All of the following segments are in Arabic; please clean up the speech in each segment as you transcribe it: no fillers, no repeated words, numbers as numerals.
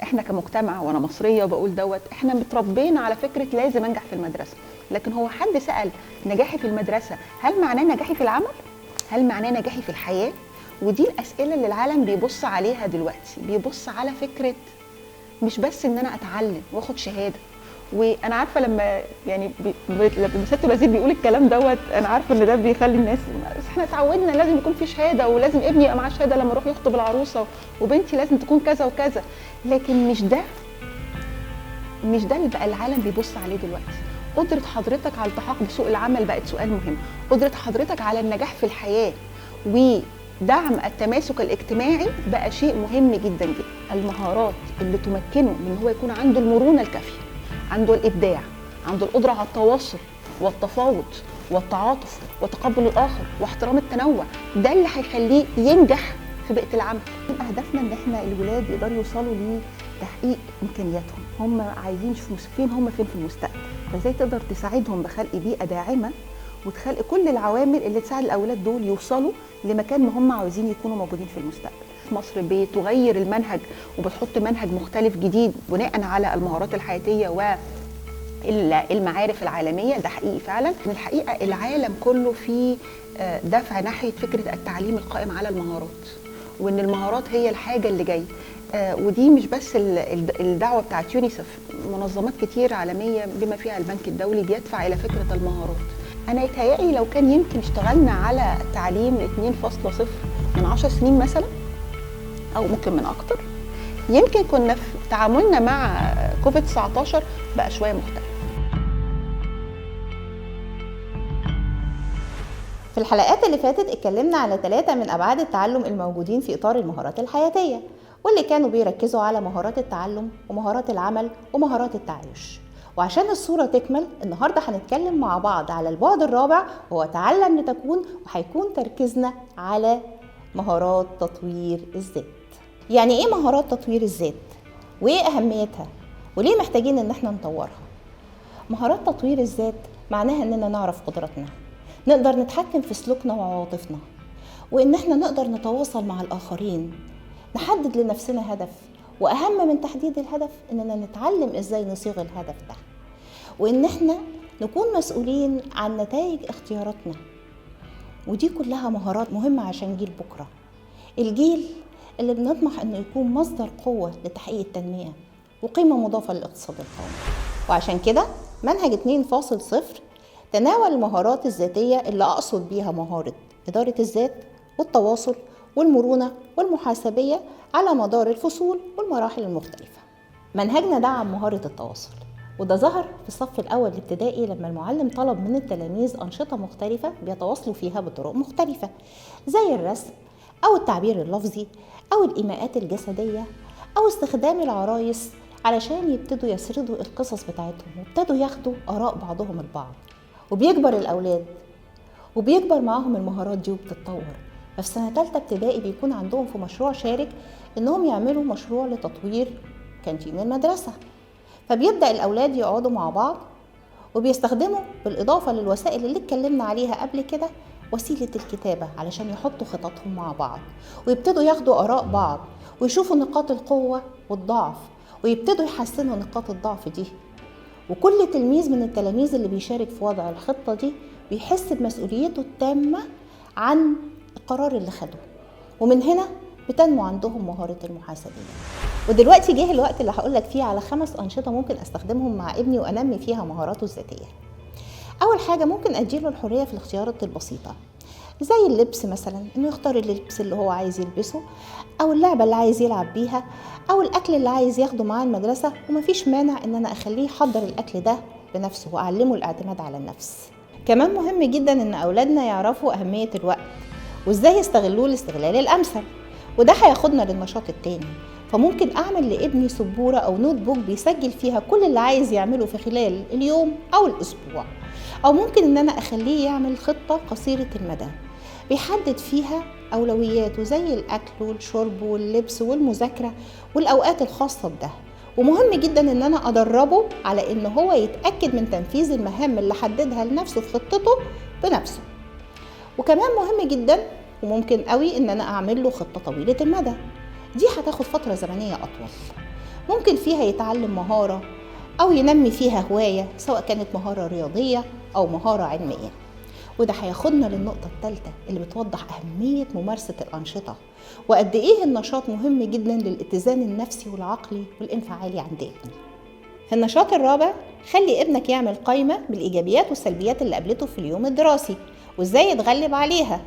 احنا كمجتمع، وانا مصريه وبقول دوت، احنا متربينا على فكره لازم انجح في المدرسه. لكن هو حد سال نجاحي في المدرسه هل معناه نجاحي في العمل؟ هل معناه نجاحي في الحياه؟ ودي الاسئله اللي العالم بيبص عليها دلوقتي، بيبص على فكره مش بس ان انا اتعلم واخد شهاده. وانا عارفه لما يعني لما سياده الوزير بيقول الكلام دوت، انا عارفه ان ده بيخلي الناس، بس احنا اتعودنا لازم يكون في شهاده، ولازم ابني يبقى معاه شهاده لما يروح يخطب العروسه، وبنتي لازم تكون كذا وكذا. لكن مش ده اللي بقى العالم بيبص عليه دلوقتي. قدره حضرتك على الالتحاق بسوق العمل بقت سؤال مهم، قدره حضرتك على النجاح في الحياه ودعم التماسك الاجتماعي بقى شيء مهم جدا جدا. المهارات اللي تمكنه من هو يكون عنده المرونه الكافيه، عنده الابداع، عنده القدره على التواصل والتفاوض والتعاطف وتقبل الاخر واحترام التنوع، ده اللي هيخليه ينجح في بيئه العمل. من اهدافنا ان احنا الولاد يقدروا يوصلوا لتحقيق امكانياتهم، هم عايزين يشوفوا فين في المستقبل، فازاي تقدر تساعدهم بخلق بيئه داعمه وتخلق كل العوامل اللي تساعد الاولاد دول يوصلوا لمكان ما هم عاوزين يكونوا موجودين في المستقبل. مصر بتغير المنهج وبتحط منهج مختلف جديد بناء على المهارات الحياتيه والمعارف العالميه، ده حقيقي فعلا. الحقيقه العالم كله في دفع ناحيه فكره التعليم القائم على المهارات، وان المهارات هي الحاجه اللي جايه. ودي مش بس الدعوه بتاعت يونيسف، منظمات كتير عالميه بما فيها البنك الدولي بيدفع الى فكره المهارات. انا يتهيألي لو كان يمكن اشتغلنا على تعليم 2.0 من 10 سنين مثلا، او ممكن من اكتر، يمكن كنا في تعاملنا مع كوفيد 19 بقى شويه مختلف. في الحلقات اللي فاتت اتكلمنا على 3 من أبعاد التعلم الموجودين في إطار المهارات الحياتية، واللي كانوا بيركزوا على مهارات التعلم ومهارات العمل ومهارات التعايش. وعشان الصورة تكمل، النهاردة هنتكلم مع بعض على البعد الرابع، وهو تعلم لتكون، وهيكون تركيزنا على مهارات تطوير الذات. يعني ايه مهارات تطوير الذات؟ وايه أهميتها؟ وليه محتاجين ان احنا نطورها؟ مهارات تطوير الذات معناها اننا نعرف قدراتنا، نقدر نتحكم في سلوكنا وعواطفنا، وان احنا نقدر نتواصل مع الآخرين، نحدد لنفسنا هدف، واهم من تحديد الهدف اننا نتعلم ازاي نصيغ الهدف ده، وان احنا نكون مسؤولين عن نتائج اختياراتنا. ودي كلها مهارات مهمة عشان جيل بكرة، الجيل اللي بنطمح انه يكون مصدر قوة لتحقيق التنمية وقيمة مضافة للاقتصاد القومي. وعشان كده منهج 2.0 تناول المهارات الذاتية، اللي اقصد بيها مهارة إدارة الذات والتواصل والمرونة والمحاسبية على مدار الفصول والمراحل المختلفة. منهجنا دعم مهارة التواصل، وده ظهر في الصف الأول الابتدائي لما المعلم طلب من التلاميذ أنشطة مختلفة بيتواصلوا فيها بطرق مختلفة، زي الرسم أو التعبير اللفظي أو الإيماءات الجسدية أو استخدام العرايس علشان يبتدوا يسردوا القصص بتاعتهم، وابتدوا ياخدوا آراء بعضهم البعض. وبيكبر الأولاد وبيكبر معاهم المهارات دي وبتتطور. ففي سنة 3 ابتدائي بيكون عندهم في مشروع شارك إنهم يعملوا مشروع لتطوير كانتين المدرسة. فبيبدأ الأولاد يقعدوا مع بعض وبيستخدموا بالإضافة للوسائل اللي اتكلمنا عليها قبل كده وسيلة الكتابة علشان يحطوا خططهم مع بعض، ويبتدوا ياخدوا آراء بعض ويشوفوا نقاط القوة والضعف، ويبتدوا يحسنوا نقاط الضعف دي. وكل تلميذ من التلاميذ اللي بيشارك في وضع الخطة دي بيحس بمسؤوليته التامة عن القرار اللي خده، ومن هنا بتنمو عندهم مهارة المحاسبية. ودلوقتي جه الوقت اللي هقولك فيه على 5 أنشطة ممكن أستخدمهم مع ابني وأنمي فيها مهاراته الذاتية. أول حاجة ممكن أديله الحرية في الاختيارات البسيطة، زي اللبس مثلا، إنه يختار اللبس اللي هو عايز يلبسه، أو اللعبة اللي عايز يلعب بيها، أو الأكل اللي عايز ياخده معاه المدرسة. ومفيش مانع إن أنا أخليه يحضر الأكل ده بنفسه وأعلمه الاعتماد على النفس. كمان مهم جدا إن أولادنا يعرفوا أهمية الوقت وإزاي يستغلوه الاستغلال الأمثل، وده هياخدنا للنشاط التاني. فممكن أعمل لابني سبورة أو نوت بوك بيسجل فيها كل اللي عايز يعمله في خلال اليوم أو الأسبوع، أو ممكن إن أنا أخليه يعمل خطة قصيرة المدى بيحدد فيها أولوياته، زي الأكل والشرب واللبس والمذاكرة والأوقات الخاصة بده. ومهم جدا إن أنا أدربه على إن هو يتأكد من تنفيذ المهام اللي حددها لنفسه في خطته بنفسه. وكمان مهم جدا وممكن قوي إن أنا أعمل له خطة طويلة المدى، دي هتاخد فترة زمنية أطول. ممكن فيها يتعلم مهارة أو ينمي فيها هواية، سواء كانت مهارة رياضية أو مهارة علمية. وده هياخدنا للنقطة الثالثة اللي بتوضح أهمية ممارسة الأنشطة وقد إيه النشاط مهم جدا للاتزان النفسي والعقلي والانفعالي عند ابني. النشاط الرابع، خلي ابنك يعمل قائمة بالإيجابيات والسلبيات اللي قابلته في اليوم الدراسي وإزاي يتغلب عليها،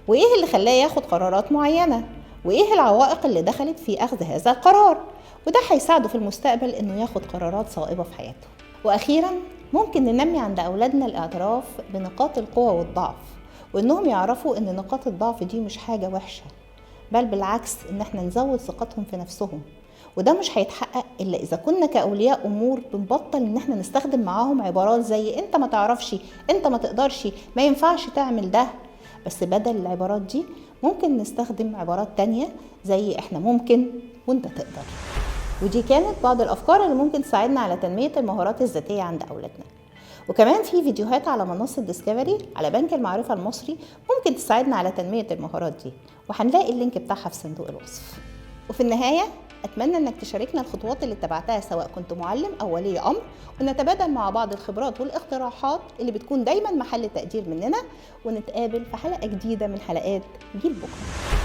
وإيه اللي خلاه ياخد قرارات معينة، وإيه العوائق اللي دخلت في أخذ هذا القرار، وده هيساعده في المستقبل إنه ياخد قرارات صائبة في حياته. وأخيراً، ممكن ننمي عند أولادنا الاعتراف بنقاط القوة والضعف، وإنهم يعرفوا إن نقاط الضعف دي مش حاجة وحشة، بل بالعكس إن احنا نزود ثقتهم في نفسهم. وده مش هيتحقق إلا إذا كنا كأولياء أمور بنبطل إن احنا نستخدم معاهم عبارات زي أنت ما تعرفش، أنت ما تقدرش، ما ينفعش تعمل ده. بس بدل العبارات دي ممكن نستخدم عبارات تانية زي احنا ممكن وانت تقدر. ودي كانت بعض الأفكار اللي ممكن تساعدنا على تنمية المهارات الذاتية عند أولادنا. وكمان في فيديوهات على منصة ديسكفري على بنك المعرفة المصري ممكن تساعدنا على تنمية المهارات دي، وهنلاقي اللينك بتاعها في صندوق الوصف. وفي النهاية أتمنى أنك تشاركنا الخطوات اللي اتبعتها سواء كنت معلم أو ولي أمر، ونتبادل مع بعض الخبرات والاقتراحات اللي بتكون دايما محل تقدير مننا، ونتقابل في حلقة جديدة من حلقات جيل بكرة.